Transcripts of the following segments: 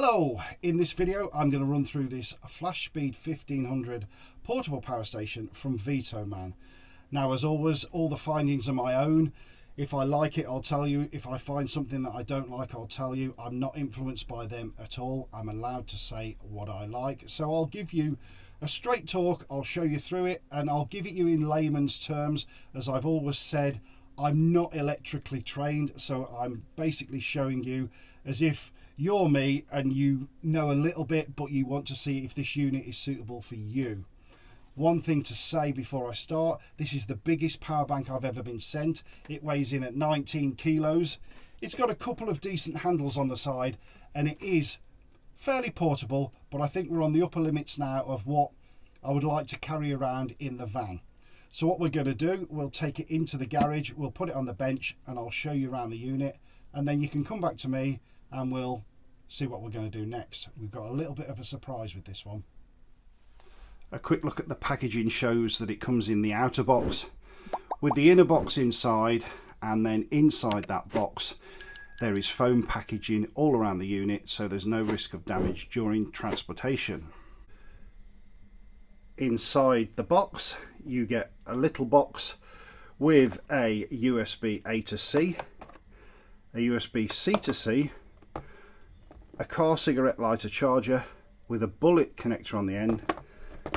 Hello, in this video I'm going to run through this FlashSpeed 1500 portable power station from Vtoman. Now, as always, all the findings are my own. If I like it, I'll tell you. If I find something that I don't like, I'll tell you. I'm not influenced by them at all. I'm allowed to say what I like. So I'll give you a straight talk, I'll show you through it, and I'll give it you in layman's terms. As I've always said, I'm not electrically trained, so I'm basically showing you as if you're me and you know a little bit, but you want to see if this unit is suitable for you. One thing to say before I start, this is the biggest power bank I've ever been sent. It weighs in at 19 kilos. It's got a couple of decent handles on the side, and it is fairly portable, but I think we're on the upper limits now of what I would like to carry around in the van. So what we're going to do, we'll take it into the garage, we'll put it on the bench, and I'll show you around the unit, and then you can come back to me and we'll see what we're going to do next. We've got a little bit of a surprise with this one. A quick look at the packaging shows that it comes in the outer box with the inner box inside, and then inside that box there is foam packaging all around the unit, so there's no risk of damage during transportation. Inside the box you get a little box with a USB A to C, a USB C to C, a car cigarette lighter charger with a bullet connector on the end,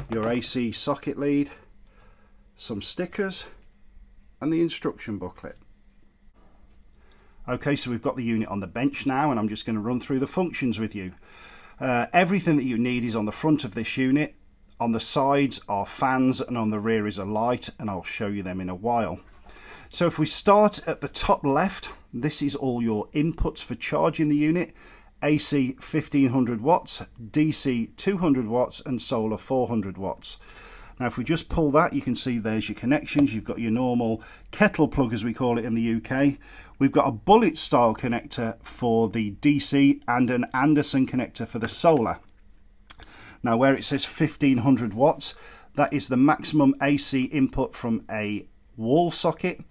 your AC socket lead, some stickers, and the instruction booklet. Okay, so we've got the unit on the bench now, and I'm just going to run through the functions with you. Everything that you need is on the front of this unit. On the sides are fans, and on the rear is a light, and I'll show you them in a while. So if we start at the top left, this is all your inputs for charging the unit. AC 1500 watts, DC 200 watts, and solar 400 watts. Now if we just pull that, you can see there's your connections. You've got your normal kettle plug, as we call it in the UK. We've got a bullet style connector for the DC and an Anderson connector for the solar. Now where it says 1500 watts, that is the maximum AC input from a wall socket,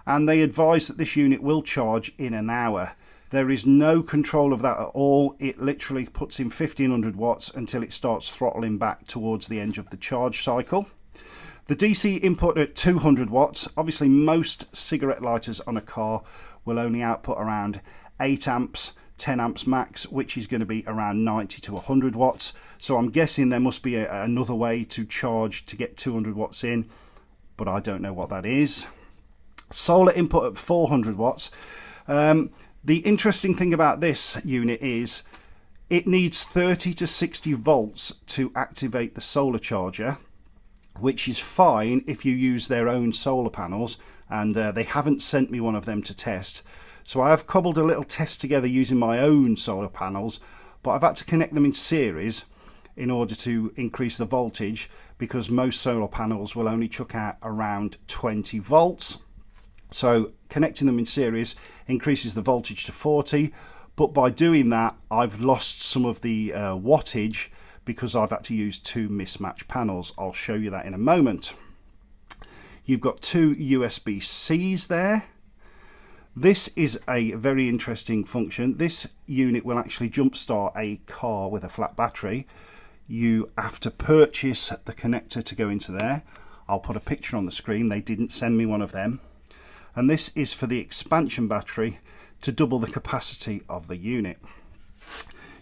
and they advise that this unit will charge in an hour. There is no control of that at all. It literally puts in 1500 watts until it starts throttling back towards the end of the charge cycle. The DC input at 200 watts, obviously most cigarette lighters on a car will only output around 8 amps, 10 amps max, which is going to be around 90 to 100 watts. So I'm guessing there must be another way to charge to get 200 watts in, but I don't know what that is. Solar input at 400 watts. The interesting thing about this unit is it needs 30 to 60 volts to activate the solar charger, which is fine if you use their own solar panels, and they haven't sent me one of them to test. So I have cobbled a little test together using my own solar panels, but I've had to connect them in series in order to increase the voltage, because most solar panels will only chuck out around 20 volts. So connecting them in series increases the voltage to 40, but by doing that I've lost some of the wattage because I've had to use two mismatched panels. I'll show you that in a moment. You've got two USB-Cs there. This is a very interesting function. This unit will actually jumpstart a car with a flat battery. You have to purchase the connector to go into there. I'll put a picture on the screen. They didn't send me one of them. And this is for the expansion battery to double the capacity of the unit.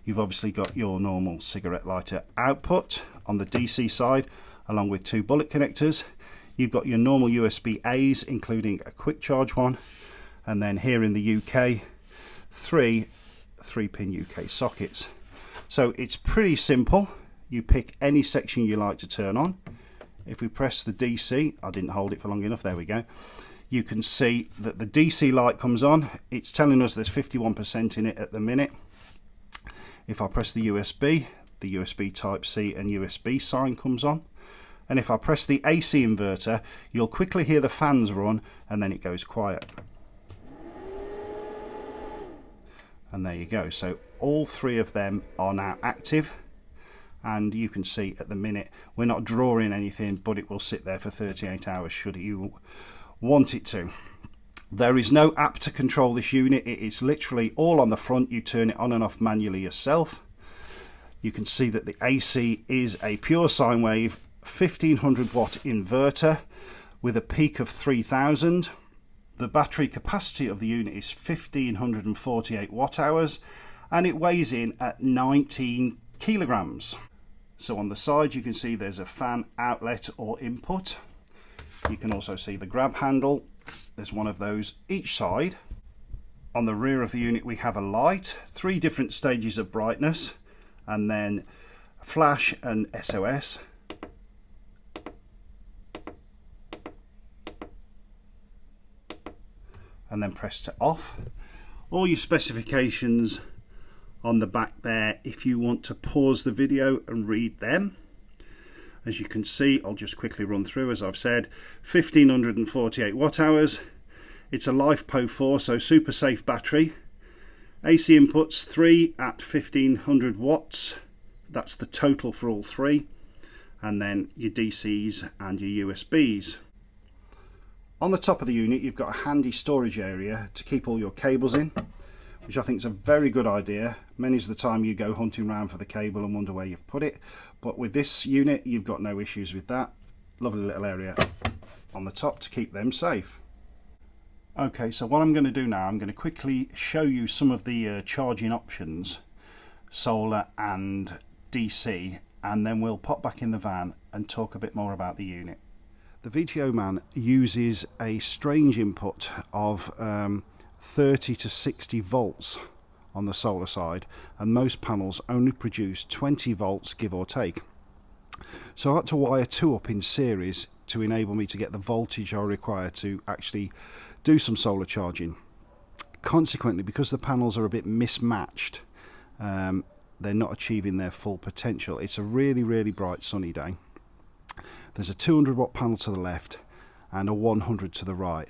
You've obviously got your normal cigarette lighter output on the DC side, along with two bullet connectors. You've got your normal USB-As, including a quick charge one, and then here in the UK, three 3-pin UK sockets. So it's pretty simple. You pick any section you like to turn on. If we press the DC, I didn't hold it for long enough, there we go. You can see that the DC light comes on. It's telling us there's 51% in it at the minute. If I press the USB type C and USB sign comes on. And if I press the AC inverter, you'll quickly hear the fans run, and then it goes quiet. And there you go. So all three of them are now active, and you can see at the minute we're not drawing anything, but it will sit there for 38 hours should you want it to. There is no app to control this unit. It is literally all on the front. You turn it on and off manually yourself. You can see that the AC is a pure sine wave 1500 watt inverter with a peak of 3000. The battery capacity of the unit is 1548 watt hours and it weighs in at 19 kilograms. So on the side you can see there's a fan outlet or input. You can also see the grab handle. There's one of those each side. On the rear of the unit we have a light, 3 different stages of brightness, and then flash and SOS. And then press to off. All your specifications on the back there if you want to pause the video and read them. As you can see, I'll just quickly run through. As I've said, 1548 watt hours. It's a LiFePO4, so super safe battery. AC inputs 3 at 1500 watts. That's the total for all 3. And then your DCs and your USBs. On the top of the unit you've got a handy storage area to keep all your cables in, which I think is a very good idea. Many's the time you go hunting around for the cable and wonder where you've put it, but with this unit you've got no issues with that. Lovely little area on the top to keep them safe. Okay, so what I'm going to do now, I'm going to quickly show you some of the charging options, solar and DC, and then we'll pop back in the van and talk a bit more about the unit. The Vtoman uses a strange input of 30 to 60 volts on the solar side, and most panels only produce 20 volts give or take. So I had to wire 2 up in series to enable me to get the voltage I require to actually do some solar charging. Consequently, because the panels are a bit mismatched, they're not achieving their full potential. It's a really bright sunny day. There's a 200 watt panel to the left and a 100 to the right.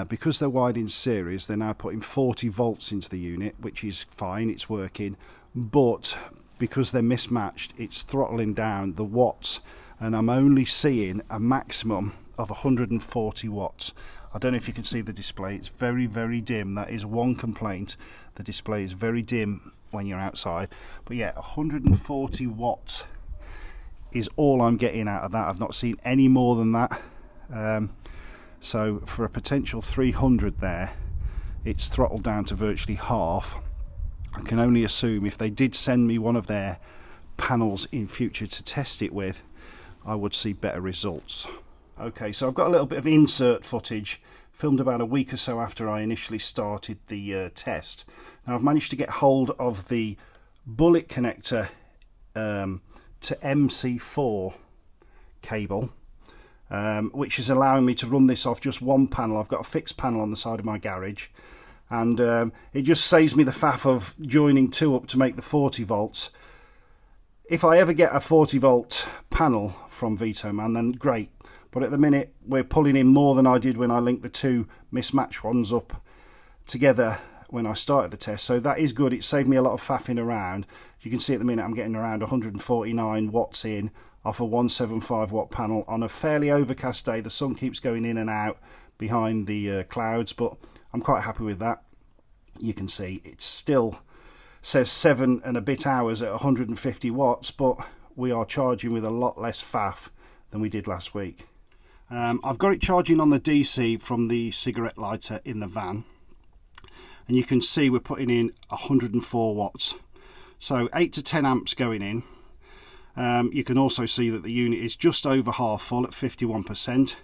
Because they're wired in series, they're now putting 40 volts into the unit, which is fine, it's working, but because they're mismatched, it's throttling down the watts, and I'm only seeing a maximum of 140 watts. I don't know if you can see the display, it's very dim. That is one complaint, the display is very dim when you're outside, but yeah, 140 watts is all I'm getting out of that. I've not seen any more than that. So for a potential 300 there, it's throttled down to virtually half. I can only assume if they did send me one of their panels in future to test it with, I would see better results. Okay, so I've got a little bit of insert footage filmed about a week or so after I initially started the test. Now I've managed to get hold of the bullet connector to MC4 cable, which is allowing me to run this off just one panel. I've got a fixed panel on the side of my garage, and it just saves me the faff of joining 2 up to make the 40 volts. If I ever get a 40 volt panel from Vtoman, then great, but at the minute we're pulling in more than I did when I linked the 2 mismatched ones up together when I started the test, so that is good. It saved me a lot of faffing around. You can see at the minute I'm getting around 149 watts in off a 175 watt panel on a fairly overcast day. The sun keeps going in and out behind the clouds, but I'm quite happy with that. You can see it still says 7 and a bit hours at 150 watts, but we are charging with a lot less faff than we did last week. I've got it charging on the DC from the cigarette lighter in the van, and you can see we're putting in 104 watts, so 8 to 10 amps going in. You can also see that the unit is just over half full at 51%,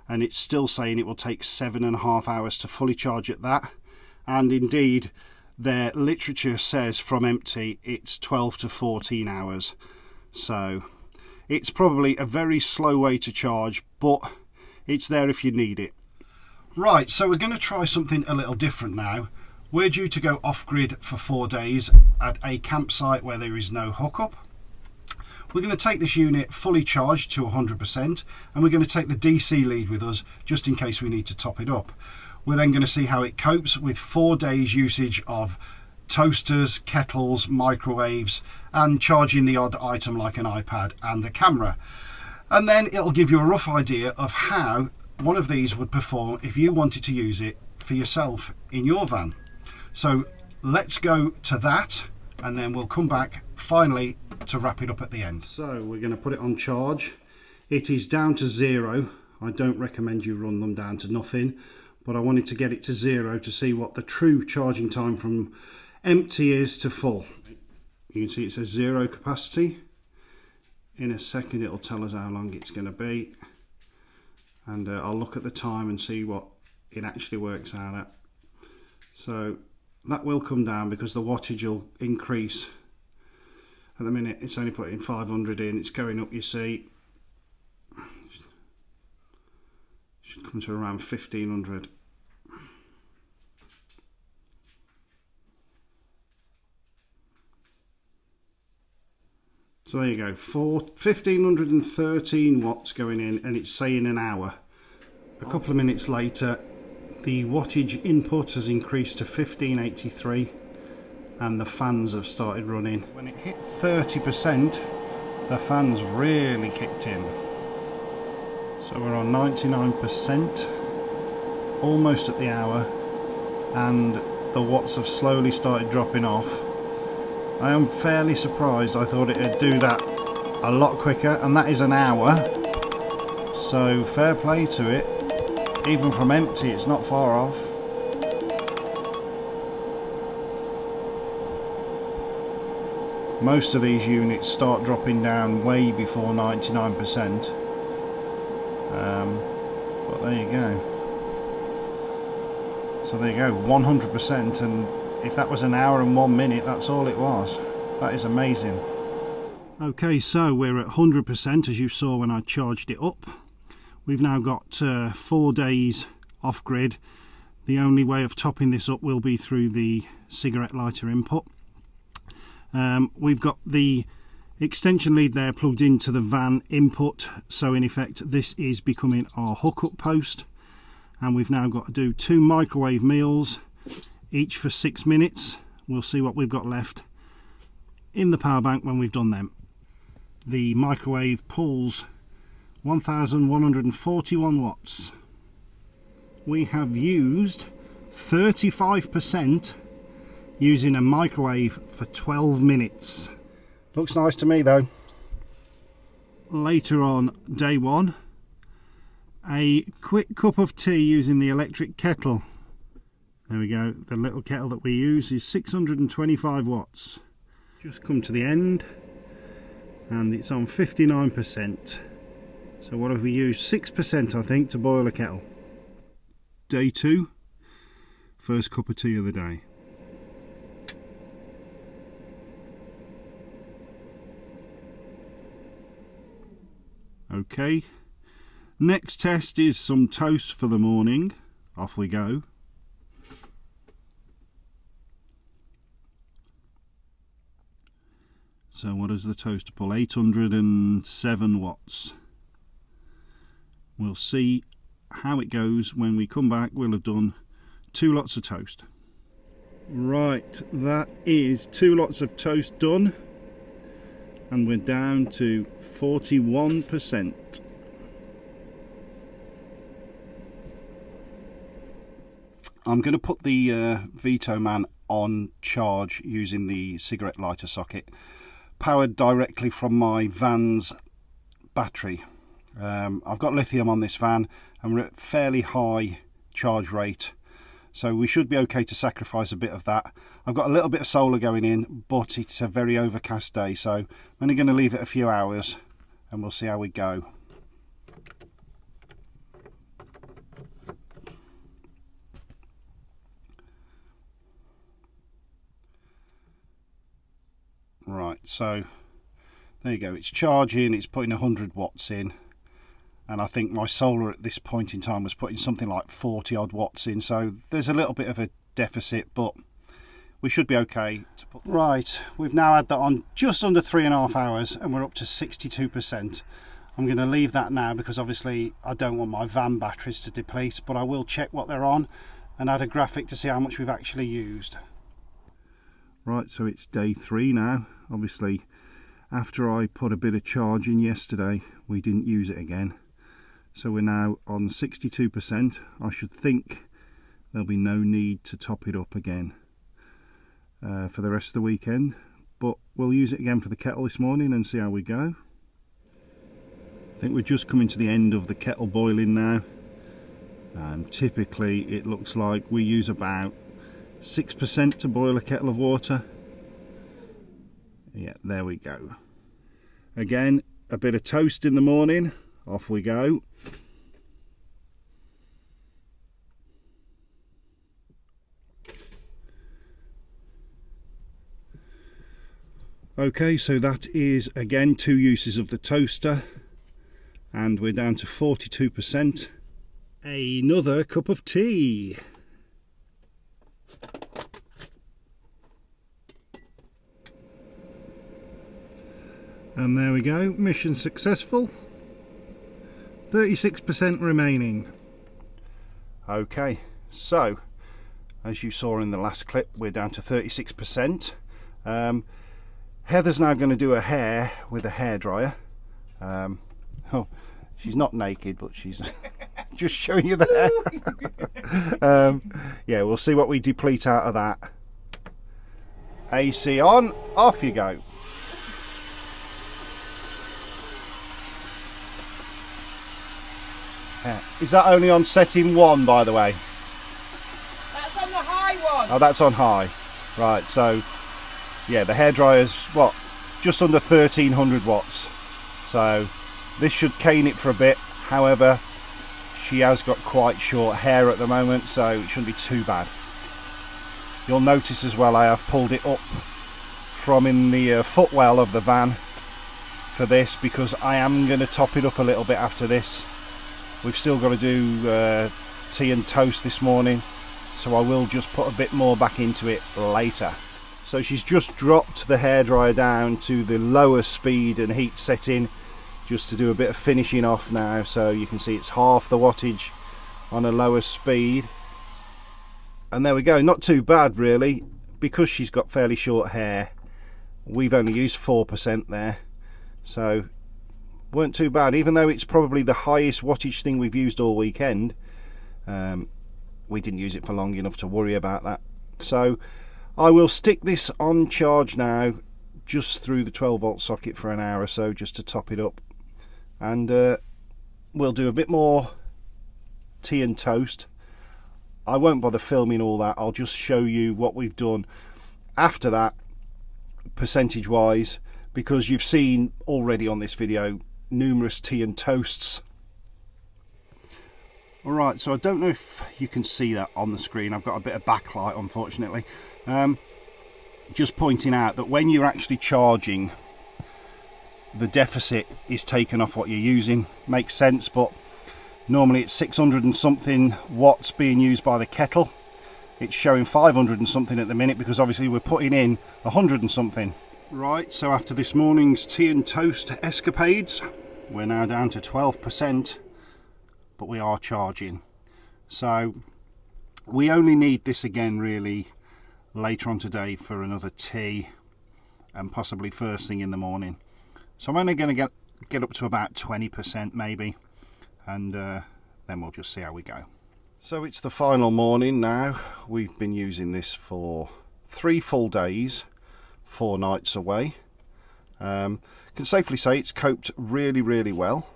and it's still saying it will take 7.5 hours to fully charge at that, and indeed their literature says from empty it's 12 to 14 hours, so it's probably a very slow way to charge, but it's there if you need it. Right, so we're going to try something a little different now. We're due to go off-grid for 4 days at a campsite where there is no hookup. We're going to take this unit fully charged to 100%, and we're going to take the DC lead with us just in case we need to top it up. We're then going to see how it copes with 4 days usage of toasters, kettles, microwaves, and charging the odd item like an iPad and a camera. And then it'll give you a rough idea of how one of these would perform if you wanted to use it for yourself in your van. So let's go to that, and then we'll come back finally, to wrap it up at the end. So we're going to put it on charge. It is down to 0. I don't recommend you run them down to nothing, but I wanted to get it to 0 to see what the true charging time from empty is to full. You can see it says 0 capacity. In a second it'll tell us how long it's going to be, and I'll look at the time and see what it actually works out at. So that will come down because the wattage will increase. At the minute it's only putting 500 in, it's going up, you see. Should come to around 1500. So there you go, 1513 watts going in, and it's saying an hour. A couple of minutes later, the wattage input has increased to 1583, and the fans have started running. When it hit 30%, the fans really kicked in. So we're on 99%, almost at the hour, and the watts have slowly started dropping off. I am fairly surprised. I thought it'd do that a lot quicker, and that is an hour. So fair play to it. Even from empty, it's not far off. Most of these units start dropping down way before 99%. But there you go. So there you go, 100%, and if that was an hour and 1 minute, that's all it was. That is amazing. Okay, so we're at 100%, as you saw when I charged it up. We've now got 4 days off grid. The only way of topping this up will be through the cigarette lighter input. We've got the extension lead there plugged into the van input, so in effect this is becoming our hookup post. And we've now got to do 2 microwave meals, each for 6 minutes. We'll see what we've got left in the power bank when we've done them. The microwave pulls 1141 watts. We have used 35% using a microwave for 12 minutes. Looks nice to me though. Later on day 1, a quick cup of tea using the electric kettle. There we go, the little kettle that we use is 625 watts. Just come to the end, and it's on 59%. So what have we used? 6% I think to boil a kettle. Day 2, first cup of tea of the day. Okay, next test is some toast for the morning. Off we go. So what does the toaster pull? 807 watts. We'll see how it goes when we come back. We'll have done 2 lots of toast. Right, that is 2 lots of toast done, and we're down to 41%. I'm going to put the Vtoman on charge using the cigarette lighter socket, powered directly from my van's battery. I've got lithium on this van, and we're at fairly high charge rate, so we should be okay to sacrifice a bit of that. I've got a little bit of solar going in, but it's a very overcast day, so I'm only going to leave it a few hours and we'll see how we go. Right, so there you go, it's charging, it's putting 100 watts in, and I think my solar at this point in time was putting something like 40 odd watts in, so there's a little bit of a deficit, but we should be okay to put. Right, we've now had that on just under 3.5 hours and we're up to 62%. I'm going to leave that now because obviously I don't want my van batteries to deplete, but I will check what they're on and add a graphic to see how much we've actually used. Right, so it's day 3 now. Obviously after I put a bit of charge in yesterday, we didn't use it again, so we're now on 62%. I should think there'll be no need to top it up again for the rest of the weekend, but we'll use it again for the kettle this morning and see how we go. I think we're just coming to the end of the kettle boiling now, and typically it looks like we use about 6% to boil a kettle of water. Yeah, there we go. Again, a bit of toast in the morning, off we go. Okay, so that is again 2 uses of the toaster, and we're down to 42%. Another cup of tea. And there we go, mission successful. 36% remaining. Okay, so as you saw in the last clip, we're down to 36%. Heather's now going to do her hair with a hairdryer. Oh, she's not naked, but she's just showing you the hair. Yeah, we'll see what we deplete out of that. AC on, off you go. Is that only on setting 1, by the way? That's on the high one. Oh, that's on high. Right, so yeah, the hairdryer's what, just under 1300 watts, so this should cane it for a bit. However, she has got quite short hair at the moment, so it shouldn't be too bad. You'll notice as well I have pulled it up from in the footwell of the van for this, because I am going to top it up a little bit after this. We've still got to do tea and toast this morning, so I will just put a bit more back into it later. So she's just dropped the hairdryer down to the lower speed and heat setting, just to do a bit of finishing off now. So you can see it's half the wattage on a lower speed. And there we go, not too bad really, because she's got fairly short hair. We've only used 4% there, so weren't too bad, even though it's probably the highest wattage thing we've used all weekend. We didn't use it for long enough to worry about that. So I will stick this on charge now, just through the 12-volt socket for an hour or so, just to top it up, and we'll do a bit more tea and toast. I won't bother filming all that, I'll just show you what we've done after that, percentage wise, because you've seen already on this video numerous tea and toasts. Alright, so I don't know if you can see that on the screen, I've got a bit of backlight unfortunately. Just pointing out that when you're actually charging, the deficit is taken off what you're using. Makes sense, but normally it's 600 and something watts being used by the kettle. It's showing 500 and something at the minute, because obviously we're putting in 100 and something. Right, so after this morning's tea and toast escapades, we're now down to 12%, but we are charging. So we only need this again really later on today for another tea, and possibly first thing in the morning. So I'm only going to get up to about 20% maybe, and then we'll just see how we go. So it's the final morning now. We've been using this for 3 full days, 4 nights away. Can safely say it's coped really, really well.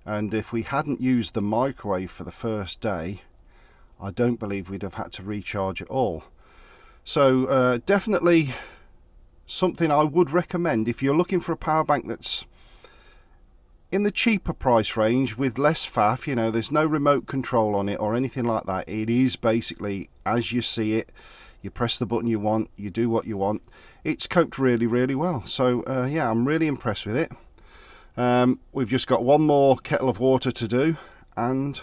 And if we hadn't used the microwave for the first day, I don't believe we'd have had to recharge at all. So definitely something I would recommend if you're looking for a power bank that's in the cheaper price range with less faff. You know, there's no remote control on it or anything like that. It is basically as you see it. You press the button you want, you do what you want. It's coped really, really well. So yeah, I'm really impressed with it. We've just got one more kettle of water to do, and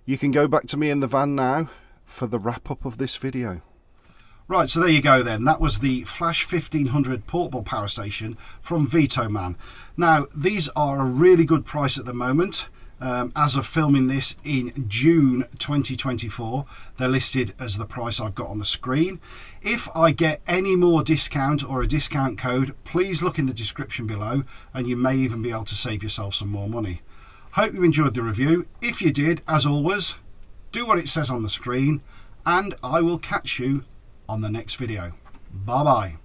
you can go back to me in the van now for the wrap up of this video. Right, so there you go then. That was the Flash 1500 portable power station from Vtoman. Now, these are a really good price at the moment. As of filming this in June 2024, they're listed as the price I've got on the screen. If I get any more discount or a discount code, please look in the description below, and you may even be able to save yourself some more money. Hope you enjoyed the review. If you did, as always, do what it says on the screen, and I will catch you on the next video. Bye bye.